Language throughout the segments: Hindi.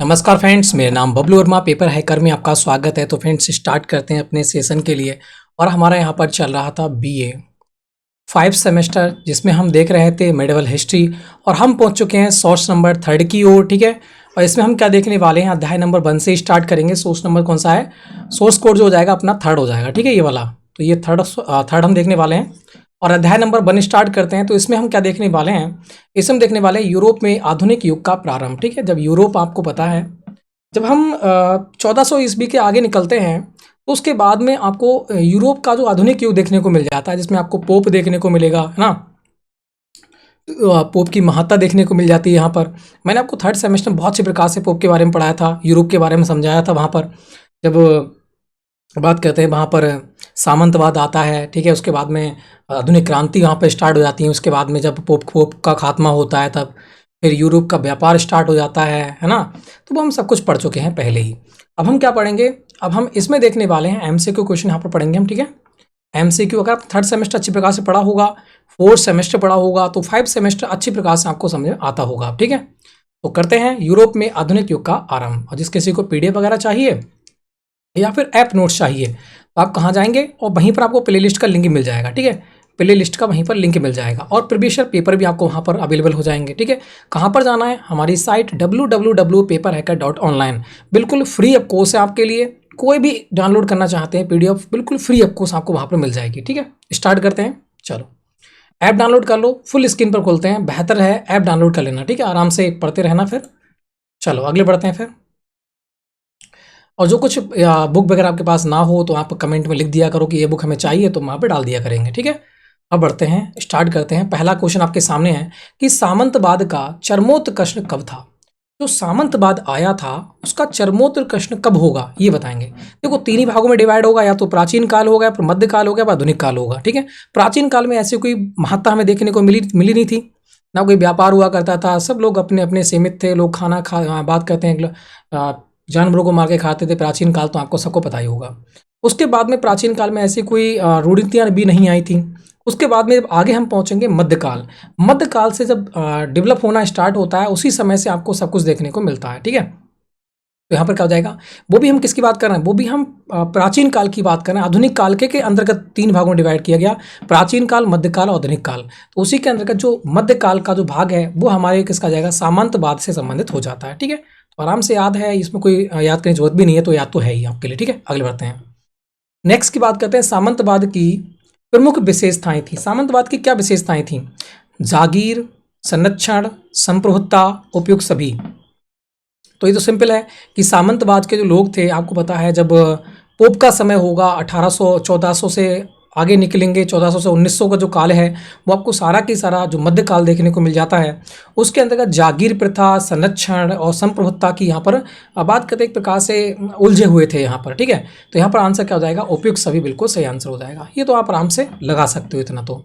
नमस्कार फ्रेंड्स, मेरा नाम बबलू वर्मा पेपर हैकर में आपका स्वागत है। तो फ्रेंड्स स्टार्ट करते हैं अपने सेशन के लिए। और हमारा यहाँ पर चल रहा था बीए 5 सेमेस्टर, जिसमें हम देख रहे थे मेडिवल हिस्ट्री। और हम पहुँच चुके हैं सोर्स नंबर 3 की ओर, ठीक है। और इसमें हम क्या देखने वाले हैं, अध्याय नंबर 1 से स्टार्ट करेंगे। सोर्स नंबर कौन सा है, सोर्स कोड जो हो जाएगा अपना 3 हो जाएगा, ठीक है, ये वाला। तो ये थर्ड हम देखने वाले हैं। और अध्याय नंबर 1 स्टार्ट करते हैं। तो इसमें हम क्या देखने वाले हैं, इसमें हम देखने वाले हैं यूरोप में आधुनिक युग का प्रारंभ, ठीक है। जब यूरोप, आपको पता है, जब हम 1400 ईस्वी के आगे निकलते हैं तो उसके बाद में आपको यूरोप का जो आधुनिक युग देखने को मिल जाता है, जिसमें आपको पोप देखने को मिलेगा, है ना। पोप की महत्ता देखने को मिल जाती है यहाँ पर। मैंने आपको थर्ड सेमेस्टर में बहुत अच्छे प्रकार से पोप के बारे में पढ़ाया था, यूरोप के बारे में समझाया था। वहाँ पर जब बात करते हैं, वहाँ पर सामंतवाद आता है, ठीक है। उसके बाद में आधुनिक क्रांति वहाँ पर स्टार्ट हो जाती है। उसके बाद में जब पोप का खात्मा होता है, तब फिर यूरोप का व्यापार स्टार्ट हो जाता है ना। तो वो हम सब कुछ पढ़ चुके हैं पहले ही। अब हम क्या पढ़ेंगे, अब हम इसमें देखने वाले हैं एमसीक्यू क्वेश्चन यहाँ पर पढ़ेंगे हम, ठीक है। एमसीक्यू अगर आप थर्ड सेमेस्टर अच्छी प्रकार से पढ़ा होगा, फोर्थ सेमेस्टर पढ़ा होगा, तो 5 सेमेस्टर अच्छी प्रकार से आपको समझ में आता होगा, ठीक है। तो करते हैं यूरोप में आधुनिक युग का आरंभ। और जिस किसी को पीडीएफ वगैरह चाहिए या फिर ऐप नोट्स चाहिए, तो आप कहाँ जाएंगे, और वहीं पर आपको प्लेलिस्ट का लिंक मिल जाएगा, ठीक है। प्ले लिस्ट का वहीं पर लिंक मिल जाएगा, और प्रीवियस ईयर पेपर भी आपको वहाँ पर अवेलेबल हो जाएंगे, ठीक है। कहाँ पर जाना है, हमारी साइट www.paperhacker.online। बिल्कुल फ्री ऑफ कोर्स है आपके लिए। कोई भी डाउनलोड करना चाहते हैं पीडीएफ, बिल्कुल फ्री ऑफ कोर्स आपको वहाँ पर मिल जाएगी, ठीक है। स्टार्ट करते हैं, चलो। ऐप डाउनलोड कर लो, फुल स्क्रीन पर खोलते हैं। बेहतर है ऐप डाउनलोड कर लेना, ठीक है, आराम से पढ़ते रहना। फिर चलो आगे बढ़ते हैं फिर। और जो कुछ बुक वगैरह आपके पास ना हो, तो आप कमेंट में लिख दिया करो कि ये बुक हमें चाहिए, तो वहाँ पे डाल दिया करेंगे, ठीक है। अब बढ़ते हैं, स्टार्ट करते हैं। पहला क्वेश्चन आपके सामने है कि सामंतवाद का चरमोत्कर्ष कब था। जो सामंतवाद आया था उसका चरमोत्कर्ष कब होगा, ये बताएंगे। देखो 3 ही भागों में डिवाइड होगा, या तो प्राचीन काल होगा, या फिर मध्य काल होगा, या आधुनिक काल होगा, ठीक है। प्राचीन काल में ऐसी कोई महत्ता हमें देखने को मिली नहीं थी, ना कोई व्यापार हुआ करता था। सब लोग अपने अपने सीमित थे। लोग खाना खा बात करते हैं, जानवरों को मार के खाते थे। प्राचीन काल तो आपको सबको पता ही होगा। उसके बाद में प्राचीन काल में ऐसी कोई रूढ़ियाँ भी नहीं आई थी। उसके बाद में आगे हम पहुंचेंगे मध्यकाल। मध्यकाल से जब डेवलप होना स्टार्ट होता है, उसी समय से आपको सब कुछ देखने को मिलता है, ठीक है। तो यहाँ पर क्या हो जाएगा, वो भी हम किसकी बात कर रहे हैं, वो भी हम प्राचीन काल की बात कर रहे हैं। आधुनिक काल के अंतर्गत 3 भागों में डिवाइड किया गया, प्राचीन काल, मध्यकाल और आधुनिक काल। तो उसी के अंतर्गत जो मध्यकाल का जो भाग है, वो हमारे किसका जाएगा, सामंतवाद से संबंधित हो जाता है, ठीक है। तो आराम से याद है, इसमें कोई याद करने की जरूरत भी नहीं है, तो याद तो है ही आपके लिए, ठीक है। आगे बढ़ते हैं, नेक्स्ट की बात करते हैं। सामंतवाद की प्रमुख विशेषताएं थी। सामंतवाद की क्या विशेषताएं थी, जागीर, संरक्षण, संप्रभुता, उपयुक्त सभी। तो ये तो सिंपल है कि सामंतवाद के जो लोग थे, आपको पता है, जब पोप का समय होगा 1800 1400 से आगे निकलेंगे, 1400 से 1900 का जो काल है, वो आपको सारा की सारा जो मध्यकाल देखने को मिल जाता है। उसके अंतर्गत जागीर प्रथा, संरक्षण और संप्रभुता की यहाँ पर बात करते एक प्रकार से उलझे हुए थे यहाँ पर, ठीक है। तो यहाँ पर आंसर क्या हो जाएगा, उपयुक्त सभी बिल्कुल सही आंसर हो जाएगा। ये तो आप आराम से लगा सकते हो इतना तो।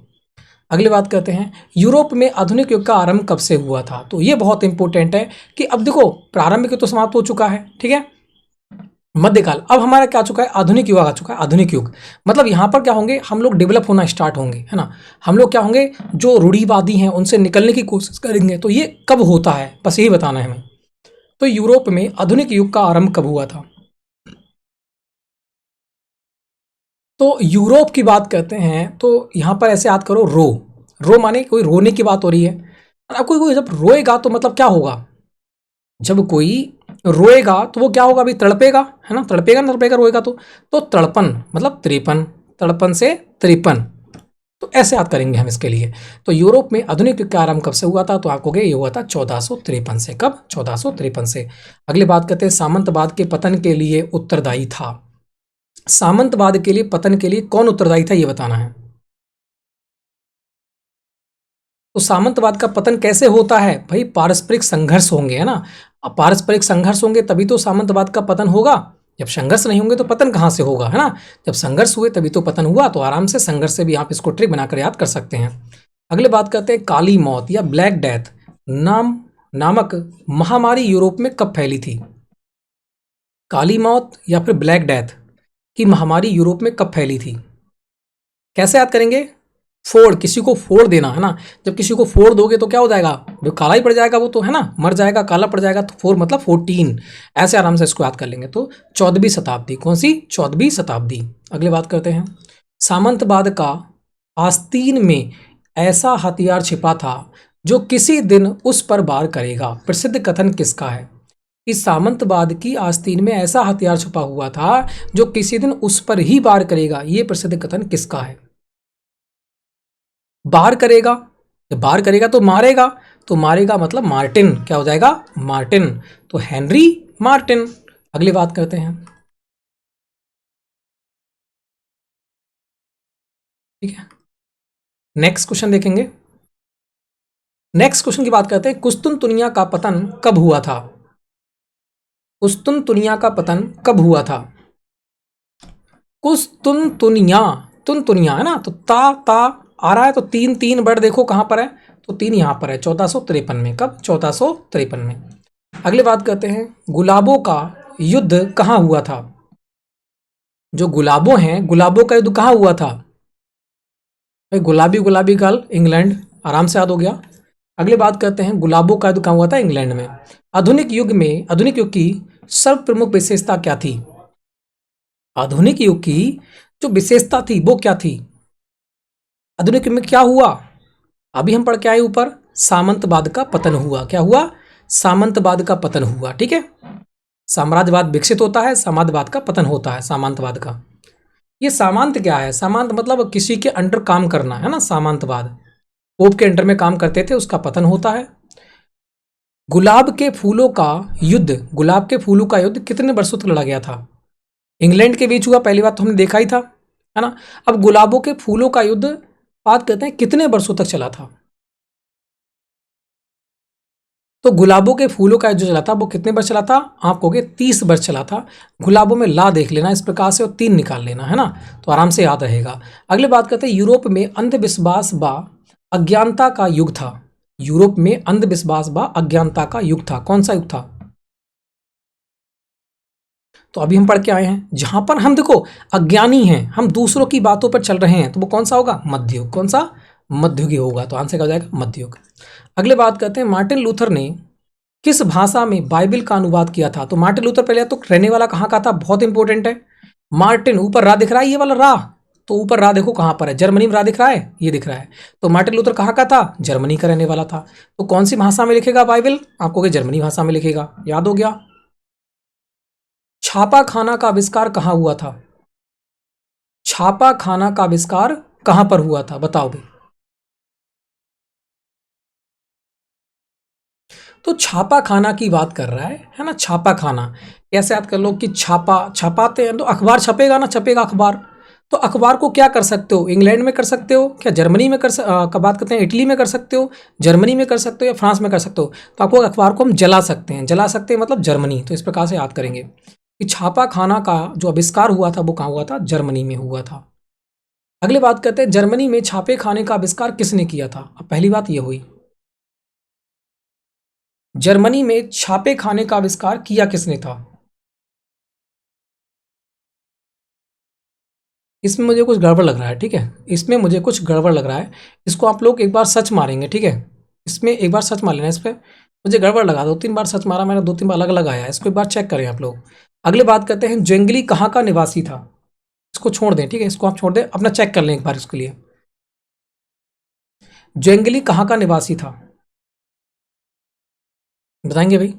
अगली बात करते हैं, यूरोप में आधुनिक युग का आरंभ कब से हुआ था। तो ये बहुत इंपॉर्टेंट है कि अब देखो, प्रारंभिक युग तो समाप्त हो चुका है, ठीक है। मध्यकाल, अब हमारा क्या आ चुका है, आधुनिक युग आ चुका है। आधुनिक युग मतलब यहाँ पर क्या होंगे, हम लोग डेवलप होना स्टार्ट होंगे, है ना। हम लोग क्या होंगे, जो रूढ़िवादी हैं उनसे निकलने की कोशिश करेंगे। तो ये कब होता है, बस यही बताना है हमें। तो यूरोप में आधुनिक युग का आरंभ कब हुआ था। तो यूरोप की बात करते हैं, तो यहाँ पर ऐसे याद करो, रो माने कोई रोने की बात हो रही है। और अब कोई कोई जब रोएगा तो मतलब क्या होगा, जब कोई रोएगा तो वो क्या होगा, अभी तड़पेगा, है ना, तड़पेगा ना, तड़पेगा रोएगा तो तड़पन मतलब त्रेपन, तड़पन से त्रेपन। तो ऐसे याद करेंगे हम इसके लिए। तो यूरोप में आधुनिक युग का आरंभ कब से हुआ था, तो आपको ये हुआ था 1453 से। कब, 1453 से। अगली बात करते हैं, सामंतवाद के पतन के लिए उत्तरदायी था। सामंतवाद के लिए पतन के लिए कौन उत्तरदायी था, ये बताना है। तो सामंतवाद का पतन कैसे होता है भाई, पारस्परिक संघर्ष होंगे, है ना। अब पारस्परिक संघर्ष होंगे तभी तो सामंतवाद का पतन होगा। जब संघर्ष नहीं होंगे तो पतन कहाँ से होगा, है ना। जब संघर्ष हुए तभी तो पतन हुआ। तो आराम से संघर्ष से भी आप इसको ट्रिक बनाकर याद कर सकते हैं। अगले बात करते हैं, काली मौत या ब्लैक डेथ नामक महामारी यूरोप में कब फैली थी। काली मौत या फिर ब्लैक डेथ की महामारी यूरोप में कब फैली थी, कैसे याद करेंगे। फोड़, किसी को फोड़ देना, है ना। जब किसी को फोड़ दोगे तो क्या हो जाएगा, वो काला ही पड़ जाएगा, वो तो है ना, मर जाएगा, काला पड़ जाएगा। तो फोर मतलब 14, ऐसे आराम से इसको याद कर लेंगे। तो 14वीं शताब्दी, कौन सी, 14वीं शताब्दी। अगली बात करते हैं, सामंतवाद का आस्तीन में ऐसा हथियार छिपा था जो किसी दिन उस पर वार करेगा, प्रसिद्ध कथन किसका है। इस सामंतवाद की आस्तीन में ऐसा हथियार छुपा हुआ था जो किसी दिन उस पर ही वार करेगा, ये प्रसिद्ध कथन किसका है। बार करेगा, जब बार करेगा तो मारेगा मतलब मार्टिन, क्या हो जाएगा, मार्टिन। तो हेनरी मार्टिन। अगली बात करते हैं, ठीक है, नेक्स्ट क्वेश्चन देखेंगे। नेक्स्ट क्वेश्चन की बात करते हैं, कुस्तुनतुनिया का पतन कब हुआ था। कुस्तुनतुनिया का पतन कब हुआ था। कुस्तुनतुनिया, तुनतुनिया है ना, तो ता आ रहा है, तो तीन तीन वर्ड देखो कहां पर है, तो तीन यहां पर है 1453 में। कब, 1453 में। अगली बात करते हैं, गुलाबों का युद्ध कहां हुआ था। जो गुलाबों हैं, गुलाबों का युद्ध कहां हुआ था। भाई गुलाबी गुलाबी गर्ल, इंग्लैंड, आराम से याद हो गया। अगली बात करते हैं, गुलाबों का युद्ध कहां हुआ था, इंग्लैंड में। आधुनिक युग की सर्व प्रमुख विशेषता क्या थी। आधुनिक युग की जो विशेषता थी वो क्या थी। आधुनिक युग में क्या हुआ, अभी हम पढ़ के आए ऊपर, सामंतवाद का पतन हुआ। क्या हुआ, सामंतवाद का पतन हुआ, ठीक है। साम्राज्यवाद विकसित होता है, साम्राज्यवाद का पतन होता है, सामंतवाद का। ये सामंत क्या है, सामंत मतलब किसी के अंडर काम करना, है ना, सामंतवाद। पोप के अंडर में काम करते थे, उसका पतन होता है। गुलाब के फूलों का युद्ध, गुलाब के फूलों का युद्ध कितने वर्षों तक लड़ा गया था। इंग्लैंड के बीच हुआ, पहली बात तो हमने देखा ही था, है ना। अब गुलाबों के फूलों का युद्ध बात करते हैं कितने वर्षों तक चला था। तो गुलाबों के फूलों का जो चला था वो कितने वर्ष चला था, आप कहोगे 30 वर्ष चला था। गुलाबों में ला देख लेना इस प्रकार से और 3 निकाल लेना, है ना, तो आराम से याद रहेगा। अगले बात करते हैं, यूरोप में अंधविश्वास व अज्ञानता का युग था। यूरोप में अंधविश्वास व अज्ञानता का युग था, कौन सा युग था। तो अभी हम पढ़ के आए हैं, जहां पर हम देखो अज्ञानी हैं, हम दूसरों की बातों पर चल रहे हैं, तो वो कौन सा होगा, मध्ययुग। कौन सा, मध्ययुगी होगा, तो आंसर क्या हो जाएगा, मध्ययुग। अगले बात करते हैं, मार्टिन लूथर ने किस भाषा में बाइबल का अनुवाद किया था। तो मार्टिन लूथर पहले तो रहने वाला कहाँ का था, बहुत इंपॉर्टेंट है। मार्टिन, ऊपर रा दिख रहा है, ये वाला रा, तो ऊपर रा देखो कहाँ पर है, जर्मनी में रा दिख रहा है, ये दिख रहा है। तो मार्टिन लूथर कहाँ का था, जर्मनी का रहने वाला था। तो कौन सी भाषा में लिखेगा बाइबल, आपको जर्मनी भाषा में लिखेगा, याद हो गया। छापा खाना का आविष्कार कहाँ हुआ था। छापा खाना का आविष्कार कहां पर हुआ था, बताओ भाई। तो छापा खाना की बात कर रहा है ना, छापा खाना। ऐसे याद कर लो कि छापा, छपाते हैं तो अखबार छपेगा ना, छपेगा अखबार। तो अखबार को क्या कर सकते हो, इंग्लैंड में कर सकते हो, क्या जर्मनी में का बात करते हैं, इटली में कर सकते हो, जर्मनी में कर सकते हो, या फ्रांस में कर सकते हो। तो आपको अखबार को हम जला सकते हैं, जला सकते हैं मतलब जर्मनी। तो इस प्रकार से याद करेंगे कि छापा खाना का जो आविष्कार हुआ था वो कहाँ हुआ था, जर्मनी में हुआ था। अगली बात करते हैं, जर्मनी में छापे खाने का आविष्कार किसने किया था। अब पहली बात ये हुई, जर्मनी में छापे खाने का आविष्कार किया किसने था। इसमें मुझे कुछ गड़बड़ लग रहा है, ठीक है, इसमें मुझे कुछ गड़बड़ लग रहा है। इसको आप लोग एक बार सर्च मारेंगे, ठीक है, इसमें एक बार सर्च मार लेना। इस पर मुझे गड़बड़ लगा, 2-3 बार सर्च मारा मैंने, 2-3 बार अलग अलग आया है, इसको एक बार चेक करें आप लोग। अगली बात करते हैं, जेंगली कहाँ का निवासी था। इसको छोड़ दें, ठीक है, इसको आप छोड़ दें, अपना चेक कर लें एक बार इसके लिए। जेंगली कहाँ का निवासी था, बताएंगे भाई।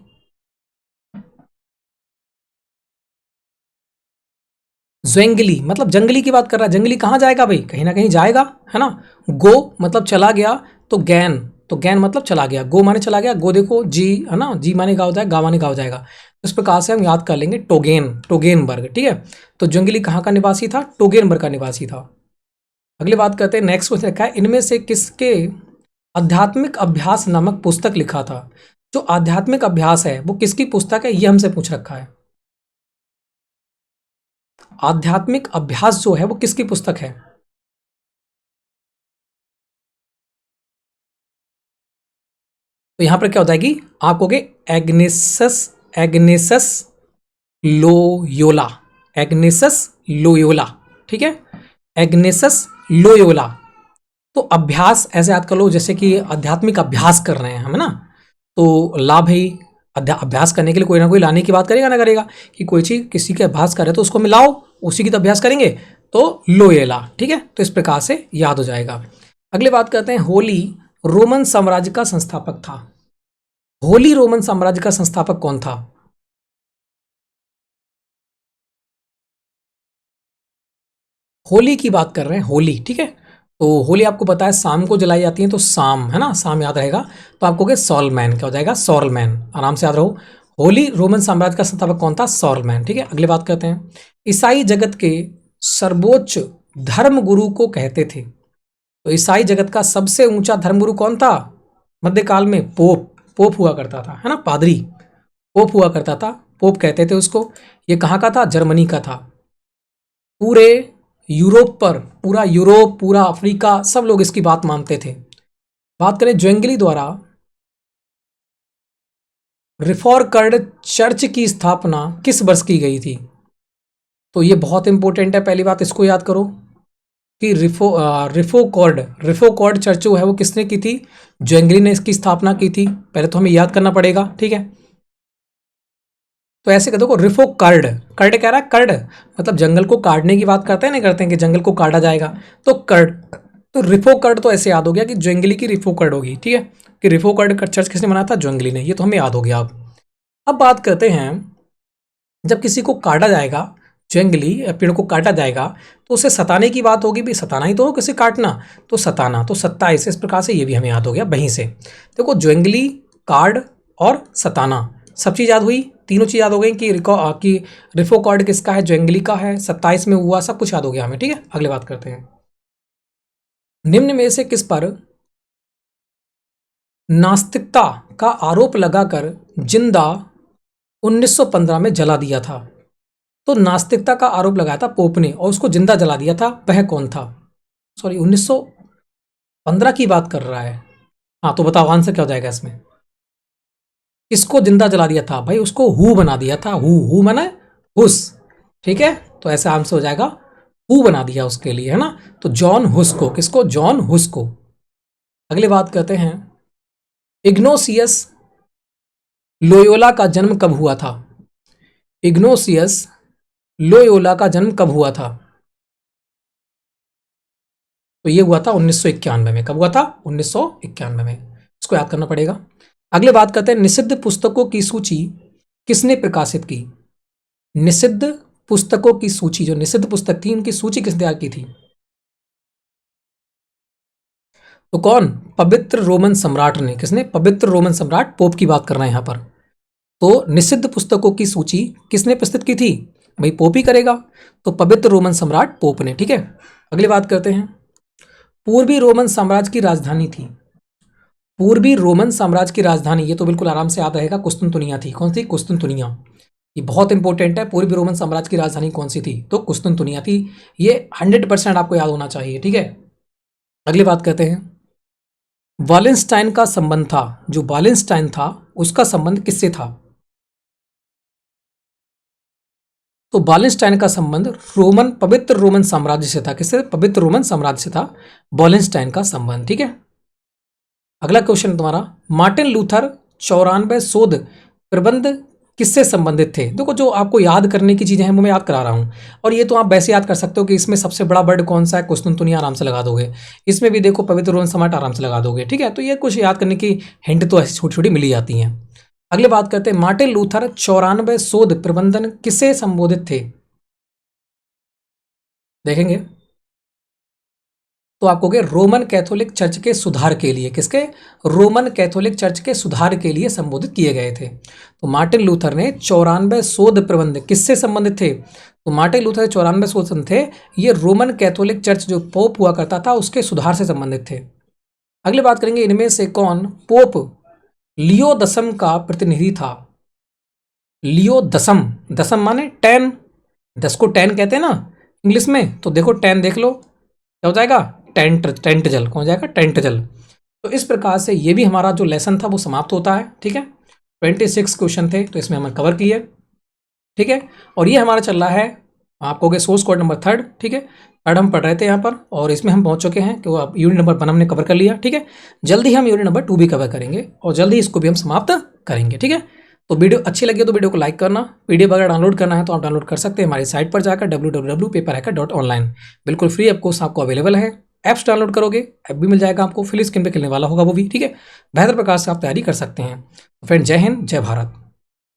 ज़्वेंगली मतलब जंगली की बात कर रहा है, जंगली कहाँ जाएगा भाई, कहीं ना कहीं जाएगा, है ना। गो मतलब चला गया, तो गैन, तो गैन मतलब चला गया, गो माने चला गया, गो देखो जी, है ना, जी माने गाँव जाएगा, गा माने गाँव जाएगा। इस प्रकार से हम याद कर लेंगे, टोगेन, टोगेनबर्ग, ठीक है। तो जंगली कहाँ का निवासी था, टोगेनबर्ग का निवासी था। अगली बात करते हैं, नेक्स्ट क्वेश्चन रखा है, इनमें से किसके आध्यात्मिक अभ्यास नामक पुस्तक लिखा था। जो आध्यात्मिक अभ्यास है वो किसकी पुस्तक है, ये हमसे पूछ रखा है। आध्यात्मिक अभ्यास जो है वो किसकी पुस्तक है। तो यहां पर क्या हो जाएगी, आप कहोगे एग्नेसस, एग्नेसस लोयोला, एग्नेसस लोयोला, ठीक है, एग्नेसस लोयोला। तो अभ्यास ऐसे याद कर लो जैसे कि आध्यात्मिक अभ्यास कर रहे हैं हम, है ना। तो ला भाई, अभ्यास करने के लिए कोई ना कोई लाने की बात करेगा ना करेगा, कि कोई चीज़ किसी के अभ्यास करे तो उसको मिलाओ, उसी की तो अभ्यास करेंगे, तो लो ये ला, ठीक है। तो इस प्रकार से याद हो जाएगा। अगली बात करते हैं, होली रोमन साम्राज्य का संस्थापक था। होली रोमन साम्राज्य का संस्थापक कौन था? होली की बात कर रहे हैं, होली, ठीक है। तो होली आपको पता है शाम को जलाई जाती है, तो शाम, है ना, शाम याद रहेगा। तो आपको क्या, सॉलमैन, क्या हो जाएगा, सॉलमैन, आराम से याद रहो। होली रोमन साम्राज्य का संस्थापक कौन था? सॉलमैन, ठीक है। अगली बात करते हैं, ईसाई जगत के सर्वोच्च धर्म गुरु को कहते थे। तो ईसाई जगत का सबसे ऊंचा धर्मगुरु कौन था मध्यकाल में? पोप, पोप हुआ करता था, है ना, पादरी, पोप हुआ करता था, पोप कहते थे उसको। ये कहाँ का था? जर्मनी का था। पूरे यूरोप पर, पूरा यूरोप, पूरा अफ्रीका, सब लोग इसकी बात मानते थे। बात करें ज्वेंगली द्वारा रिफॉर्मर्ड चर्च की स्थापना किस वर्ष की गई थी? तो ये बहुत इंपॉर्टेंट है, पहली बात इसको याद करो कि रिफोकॉर्ड चर्च जो है वो किसने की थी? ज्वेंगली ने इसकी स्थापना की थी। पहले तो हमें याद करना पड़ेगा, ठीक है। तो ऐसे कहते हो, रिफो कर्ड, कर्ड कह रहा है, कर्ड मतलब जंगल को काटने की बात करते हैं, नहीं करते हैं कि जंगल को काटा जाएगा, तो कर्ड। तो रिफो कर्ड तो ऐसे याद हो गया कि ज्वेंगली की रिफो कर्ड होगी, ठीक है, कि रिफो कर्ड चर्च किसने बनाया था? ज्वेंगली ने, ये तो हमें याद हो गया। अब बात करते हैं, जब किसी को काटा जाएगा, ज्वेंगली पेड़ को काटा जाएगा, तो उसे सताने की बात होगी, भी सताना ही तो हो, किसी काटना, तो सताना, तो 27, इस प्रकार से ये भी हमें याद हो गया वहीं से। देखो ज्वेंगली, कार्ड और सताना, सब चीज़ याद हुई, तीनों चीज़ याद हो गई कि रिफो कार्ड किसका है? ज्वेंगली का है, 27 में हुआ, सब कुछ याद हो गया हमें, ठीक है। अगले बात करते हैं, निम्न में से किस पर नास्तिकता का आरोप लगाकर जिंदा 1915 में जला दिया था? तो नास्तिकता का आरोप लगाया था पोप ने और उसको जिंदा जला दिया था, वह कौन था? सॉरी, 1915 की बात कर रहा है। हाँ, तो बताओ आंसर क्या हो जाएगा इसमें? इसको जिंदा जला दिया था भाई, उसको हु बना दिया था, हु माना हुस, ठीक है। तो ऐसा आंसर हो जाएगा, हु बना दिया उसके लिए, है ना। तो जॉन हुस को, किसको? जॉन हुस को। अगली बात करते हैं, इग्नोसियस लोयोला का जन्म कब हुआ था? इग्नोसियस लोयोला का जन्म कब हुआ था? तो ये हुआ था 1991 में। कब हुआ था? 1991 में। इसको याद करना पड़ेगा। अगले बात करते हैं, निषिद्ध पुस्तकों की सूची किसने प्रकाशित की? निषिद्ध पुस्तकों की सूची, जो निषिद्ध पुस्तक थी उनकी सूची किसने तैयार की थी? तो कौन? पवित्र रोमन सम्राट ने। किसने? पवित्र रोमन सम्राट, पोप की बात कर रहे हैं यहां पर। तो निषिद्ध पुस्तकों की सूची किसने प्रस्तुत की थी? भाई पोप ही करेगा। तो पवित्र रोमन सम्राट पोप ने, ठीक है। अगली बात करते हैं, पूर्वी रोमन साम्राज्य की राजधानी थी। पूर्वी रोमन साम्राज्य की राजधानी, ये तो बिल्कुल आराम से याद रहेगा, कुस्तुनतुनिया थी। कौन सी? कुस्तुनतुनिया। ये बहुत इंपॉर्टेंट है, पूर्वी रोमन साम्राज्य की राजधानी कौन सी थी? तो कुस्तुनतुनिया थी। ये 100% आपको याद होना चाहिए, ठीक है। अगली बात करते हैं, वालेंस्टाइन का संबंध था, जो वालेंस्टाइन था उसका संबंध किससे था? तो वालेंस्टाइन का संबंध पवित्र रोमन साम्राज्य से था। किससे? पवित्र रोमन साम्राज्य से था वालेंस्टाइन का संबंध, ठीक है। अगला क्वेश्चन तुम्हारा, मार्टिन लूथर 94 शोध प्रबंध किससे संबंधित थे? देखो जो आपको याद करने की चीजें हैं वो मैं याद करा रहा हूँ, और ये तो आप वैसे याद कर सकते हो कि इसमें सबसे बड़ा वर्ड कौन सा है? कुस्तुनतुनिया, आराम से लगा दोगे। इसमें भी देखो पवित्र रोमन सम्राट, आराम से लगा दोगे, ठीक है। तो ये कुछ याद करने की हिंट तो ऐसी छोटी छोटी मिली जाती हैं। अगले बात करते हैं, मार्टिन लूथर 94 शोध प्रबंधन किससे संबोधित थे? देखेंगे तो आपको रोमन कैथोलिक चर्च के सुधार के लिए, किसके? रोमन कैथोलिक चर्च के सुधार के लिए संबोधित किए गए थे। तो मार्टिन लूथर ने 94 शोध प्रबंध किससे संबंधित थे? तो मार्टिन लूथर 94 शोध थे, ये रोमन कैथोलिक चर्च जो पोप हुआ करता था उसके सुधार से संबंधित थे। अगली बात करेंगे, इनमें से कौन पोप लियो दसम का प्रतिनिधि था? लियो दसम, दसम माने 10, 10 को 10 कहते हैं ना इंग्लिश में, तो देखो 10 देख लो, क्या हो जाएगा? टेंट जल, कौन हो जाएगा? टेंट जल। तो इस प्रकार से ये भी हमारा जो लेसन था वो समाप्त होता है, ठीक है। 26 क्वेश्चन थे तो इसमें हमने कवर किए, ठीक है। और ये हमारा चल रहा है आपको हो गया सोर्स कोड नंबर 3, ठीक है। थर्ड हम पढ़ रहे थे यहाँ पर, और इसमें हम पहुँच चुके हैं कि वो यूनिट नंबर 1 हमने कवर कर लिया, ठीक है। जल्दी हम यूनिट नंबर 2 भी कवर करेंगे और जल्दी इसको भी हम समाप्त करेंगे, ठीक है। तो वीडियो अच्छी लगी तो वीडियो को लाइक करना। पीडीएफ अगर डाउनलोड करना है तो आप डाउनलोड कर सकते हैं हमारी साइट पर जाकर www.paperhacker.online। बिल्कुल फ्री ऐप कोर्स आपको अवेलेबल है। ऐप्स डाउनलोड करोगे, ऐप भी मिल जाएगा आपको, फुल स्क्रीन पे खेलने वाला होगा वो भी, ठीक है। बेहतर प्रकार से आप तैयारी कर सकते हैं। फ्रेंड, जय हिंद, जय भारत।